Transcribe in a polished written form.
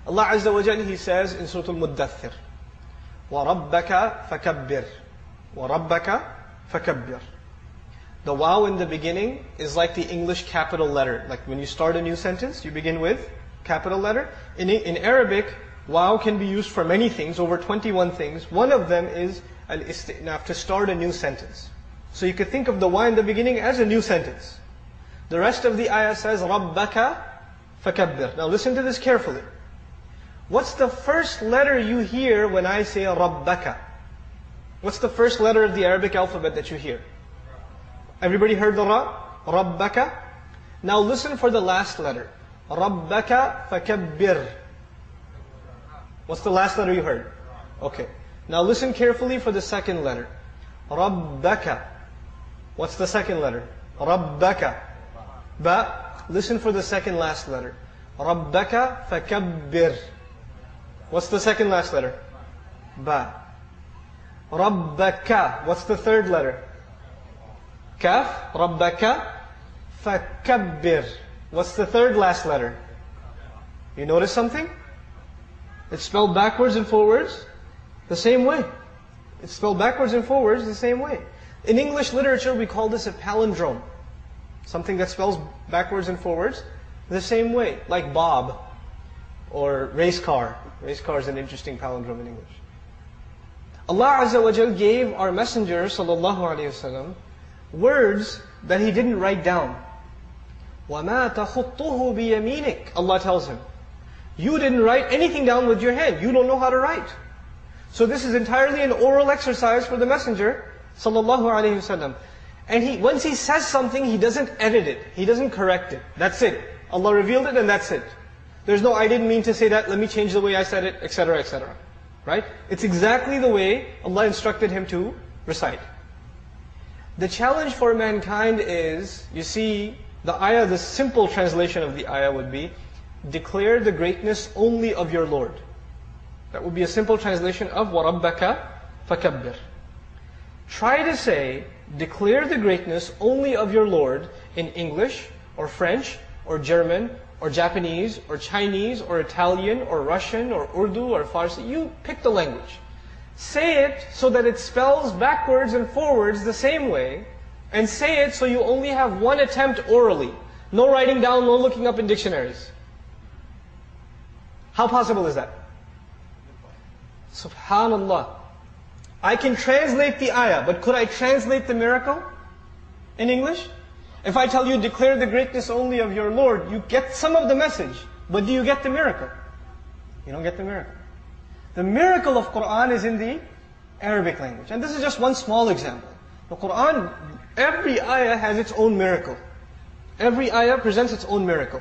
Allah Azza wa Jalla, He says in Surah Al-Muddathir, وَرَبَّكَ فَكَبِّرْ وَرَبَّكَ فَكَبِّرْ. The waw in the beginning is like the English capital letter. Like when you start a new sentence, you begin with capital letter. In Arabic, waw can be used for many things, over 21 things. One of them is al-isti'naf, to start a new sentence. So you could think of the waw in the beginning as a new sentence. The rest of the ayah says, رَبَّكَ فَكَبِّرْ. Now listen to this carefully. What's the first letter you hear when I say رَبَّكَ? What's the first letter of the Arabic alphabet that you hear? Everybody heard the ra? رَبَّكَ. Now listen for the last letter. رَبَّكَ فَكَبِّرْ. What's the last letter you heard? Okay. Now listen carefully for the second letter. رَبَّكَ. What's the second letter? رَبَّكَ. Ba. Listen for the second last letter. رَبَّكَ فَكَبِّرْ. What's the second last letter? Ba. رَبَّكَ. What's the third letter? Kaf. رَبَّكَ فَكَبِّرْ. What's the third last letter? You notice something? It's spelled backwards and forwards the same way. It's spelled backwards and forwards the same way. In English literature, we call this a palindrome. Something that spells backwards and forwards the same way. Like Bob or race car. Race car is an interesting palindrome in English. Allah Azza wa Jal gave our Messenger sallallahu alaihi wasallam words that He didn't write down. وَمَا تَخُطُّهُ بِيَمِينِكَ. Allah tells him, you didn't write anything down with your hand. You don't know how to write. So this is entirely an oral exercise for the Messenger sallallahu alaihi wasallam. And once he says something, he doesn't edit it. He doesn't correct it. That's it. Allah revealed it and that's it. There's no, I didn't mean to say that, let me change the way I said it, etc., etc. Right? It's exactly the way Allah instructed him to recite. The challenge for mankind is, you see, the ayah, the simple translation of the ayah would be, declare the greatness only of your Lord. That would be a simple translation of وَرَبَّكَ فَكَبِّرْ. Try to say, declare the greatness only of your Lord in English, or French, or German, or Japanese, or Chinese, or Italian, or Russian, or Urdu, or Farsi. You pick the language. Say it so that it spells backwards and forwards the same way, and say it so you only have one attempt orally. No writing down, no looking up in dictionaries. How possible is that? Subhanallah. I can translate the ayah, but could I translate the miracle in English? If I tell you, declare the greatness only of your Lord, you get some of the message, but do you get the miracle? You don't get the miracle. The miracle of Qur'an is in the Arabic language. And this is just one small example. The Qur'an, every ayah has its own miracle. Every ayah presents its own miracle.